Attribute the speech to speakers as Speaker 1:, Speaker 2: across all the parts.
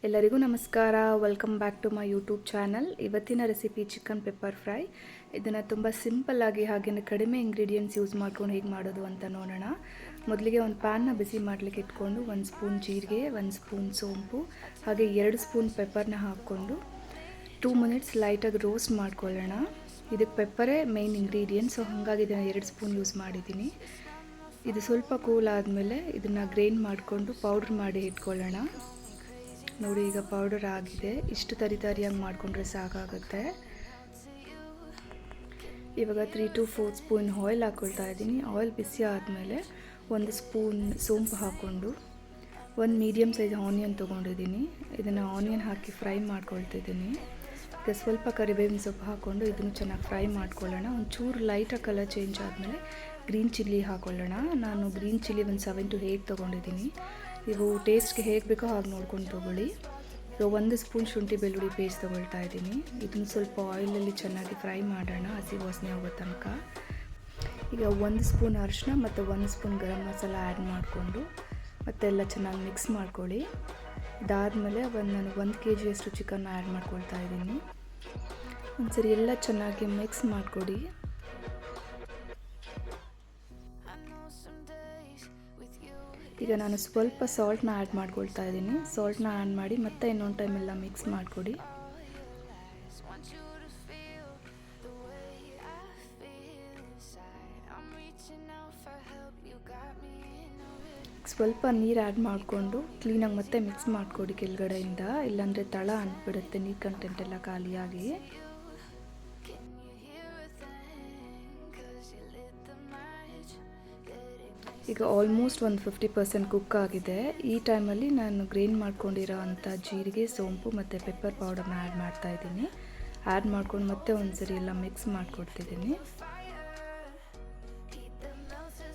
Speaker 1: ಎಲ್ಲರಿಗೂ ನಮಸ್ಕಾರ. Welcome back to my YouTube channel. ಇವತ್ತಿನ ರೆಸಿಪಿ ಚಿಕನ್ ಪೆಪ್ಪರ್ ಫ್ರೈ. ಇದನ್ನು ತುಂಬ ಸಿಂಪಲ್ಲಾಗಿ ಹಾಗೆಯೇ ಕಡಿಮೆ ಇಂಗ್ರೀಡಿಯೆಂಟ್ಸ್ ಯೂಸ್ ಮಾಡ್ಕೊಂಡು ಹೇಗೆ ಮಾಡೋದು ಅಂತ ನೋಡೋಣ. ಮೊದಲಿಗೆ ಒಂದು ಪ್ಯಾನ್ನ ಬಿಸಿ ಮಾಡಲಿಕ್ಕೆ ಇಟ್ಕೊಂಡು 1 ಸ್ಪೂನ್ ಜೀರಿಗೆ, 1 ಸ್ಪೂನ್ ಸೋಂಪು ಹಾಗೆ 2 ಸ್ಪೂನ್ ಪೆಪ್ಪರ್ನ ಹಾಕ್ಕೊಂಡು 2 ಮಿನಿಟ್ಸ್ ಲೈಟಾಗಿ ರೋಸ್ಟ್ ಮಾಡ್ಕೊಳ್ಳೋಣ. ಇದಕ್ಕೆ ಪೆಪ್ಪರೇ ಮೇನ್ ಇಂಗ್ರೀಡಿಯೆಂಟ್, ಸೊ ಹಾಗಾಗಿ ಇದನ್ನು 2 ಸ್ಪೂನ್ ಯೂಸ್ ಮಾಡಿದ್ದೀನಿ. ಇದು ಸ್ವಲ್ಪ ಕೂಲ್ ಆದಮೇಲೆ ಇದನ್ನು ಗ್ರೈಂಡ್ ಮಾಡಿಕೊಂಡು ಪೌಡ್ರ್ ಮಾಡಿ ಇಟ್ಕೊಳ್ಳೋಣ. ನೋಡಿ, ಈಗ ಪೌಡರ್ ಆಗಿದೆ. ಇಷ್ಟು ತರಿಯಾಗಿ ಮಾಡಿಕೊಂಡ್ರೆ ಸಾಕಾಗುತ್ತೆ. ಇವಾಗ 3 to 4 ಸ್ಪೂನ್ ಆಯಿಲ್ ಹಾಕ್ಕೊಳ್ತಾ ಇದ್ದೀನಿ. ಆಯಿಲ್ ಬಿಸಿ ಆದಮೇಲೆ 1 ಸ್ಪೂನ್ ಸೋಂಪು ಹಾಕ್ಕೊಂಡು 1 ಮೀಡಿಯಮ್ ಸೈಜ್ ಆನಿಯನ್ ತೊಗೊಂಡಿದ್ದೀನಿ. ಇದನ್ನು ಆನಿಯನ್ ಹಾಕಿ ಫ್ರೈ ಮಾಡ್ಕೊಳ್ತಿದ್ದೀನಿ. ಈಗ ಸ್ವಲ್ಪ ಕರಿಬೇವಿನ ಸೊಪ್ಪು ಹಾಕ್ಕೊಂಡು ಇದನ್ನು ಚೆನ್ನಾಗಿ ಫ್ರೈ ಮಾಡ್ಕೊಳ್ಳೋಣ. ಒಂಚೂರು ಲೈಟಾಗಿ ಕಲರ್ ಚೇಂಜ್ ಆದಮೇಲೆ ಗ್ರೀನ್ ಚಿಲ್ಲಿ ಹಾಕ್ಕೊಳ್ಳೋಣ. ನಾನು ಗ್ರೀನ್ ಚಿಲ್ಲಿ ಒಂದು 7 to 8 ತೊಗೊಂಡಿದ್ದೀನಿ. ಇವು ಟೇಸ್ಟ್ಗೆ ಹೇಗೆ ಬೇಕೋ ಹಾಗೆ ನೋಡ್ಕೊಂಡು ತೊಗೊಳ್ಳಿ. ಈಗ 1 ಸ್ಪೂನ್ ಶುಂಠಿ ಬೆಳ್ಳುಳ್ಳಿ ಪೇಸ್ಟ್ ತೊಗೊಳ್ತಾ ಇದ್ದೀನಿ. ಇದನ್ನು ಸ್ವಲ್ಪ ಆಯಿಲಲ್ಲಿ ಚೆನ್ನಾಗಿ ಫ್ರೈ ಮಾಡೋಣ, ಹಸಿ ವಾಸನೆ ಹೋಗೋ ತನಕ. ಈಗ 1 ಸ್ಪೂನ್ ಅರಿಶಿನ ಮತ್ತು 1 ಸ್ಪೂನ್ ಗರಂ ಮಸಾಲ ಆ್ಯಡ್ ಮಾಡಿಕೊಂಡು ಮತ್ತೆಲ್ಲ ಚೆನ್ನಾಗಿ ಮಿಕ್ಸ್ ಮಾಡ್ಕೊಳ್ಳಿ. ಇದಾದಮೇಲೆ ನಾನು 1 kg ಚಿಕನ್ ಆ್ಯಡ್ ಮಾಡ್ಕೊಳ್ತಾ ಇದ್ದೀನಿ. ಒಂದ್ಸರಿ ಎಲ್ಲ ಚೆನ್ನಾಗಿ ಮಿಕ್ಸ್ ಮಾಡಿಕೊಡಿ. ಈಗ ನಾನು ಸ್ವಲ್ಪ ಸಾಲ್ಟ್ನ ಆ್ಯಡ್ ಮಾಡ್ಕೊಳ್ತಾ ಇದ್ದೀನಿ. ಸಾಲ್ಟ್ನ ಆ್ಯಡ್ ಮಾಡಿ ಮತ್ತೆ ಇನ್ನೊಂದು ಟೈಮ್ ಎಲ್ಲ ಮಿಕ್ಸ್ ಮಾಡಿಕೊಡಿ. ಸ್ವಲ್ಪ ನೀರು ಆ್ಯಡ್ ಮಾಡಿಕೊಂಡು ಕ್ಲೀನಾಗಿ ಮತ್ತೆ ಮಿಕ್ಸ್ ಮಾಡಿಕೊಡಿ ಕೆಳಗಡೆಯಿಂದ, ಇಲ್ಲಾಂದರೆ ತಳ ಅಂಟ್ಬಿಡುತ್ತೆ ನೀರು ಕಂಟೆಂಟ್ ಎಲ್ಲ ಖಾಲಿಯಾಗಿ. ಈಗ ಆಲ್ಮೋಸ್ಟ್ ಒಂದು 50% ಕುಕ್ ಆಗಿದೆ. ಈ ಟೈಮಲ್ಲಿ ನಾನು ಗ್ರೈಂಡ್ ಮಾಡ್ಕೊಂಡಿರೋ ಅಂಥ ಜೀರಿಗೆ, ಸೋಂಪು ಮತ್ತು ಪೆಪ್ಪರ್ ಪೌಡರ್ನ ಆ್ಯಡ್ ಮಾಡ್ತಾಯಿದ್ದೀನಿ. ಆ್ಯಡ್ ಮಾಡ್ಕೊಂಡು ಮತ್ತೆ ಒಂದ್ಸರಿ ಎಲ್ಲ ಮಿಕ್ಸ್ ಮಾಡಿಕೊಡ್ತಿದ್ದೀನಿ.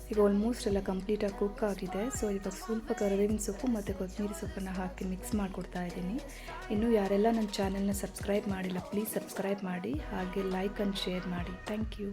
Speaker 1: ಈಗ ಆಲ್ಮೋಸ್ಟ್ ಎಲ್ಲ ಕಂಪ್ಲೀಟಾಗಿ ಕುಕ್ ಆಗಿದೆ. ಸೊ ಇವಾಗ ಸ್ವಲ್ಪ ಕರಿಬೇವಿನ ಸೊಪ್ಪು ಮತ್ತು ಕೊತ್ತಂಬರಿ ಸೊಪ್ಪನ್ನು ಹಾಕಿ ಮಿಕ್ಸ್ ಮಾಡಿಕೊಡ್ತಾ ಇದ್ದೀನಿ. ಇನ್ನೂ ಯಾರೆಲ್ಲ ನನ್ನ ಚಾನಲ್ನ ಸಬ್ಸ್ಕ್ರೈಬ್ ಮಾಡಿಲ್ಲ, ಪ್ಲೀಸ್ ಸಬ್ಸ್ಕ್ರೈಬ್ ಮಾಡಿ, ಹಾಗೆ ಲೈಕ್ ಆ್ಯಂಡ್ ಶೇರ್ ಮಾಡಿ. Thank you.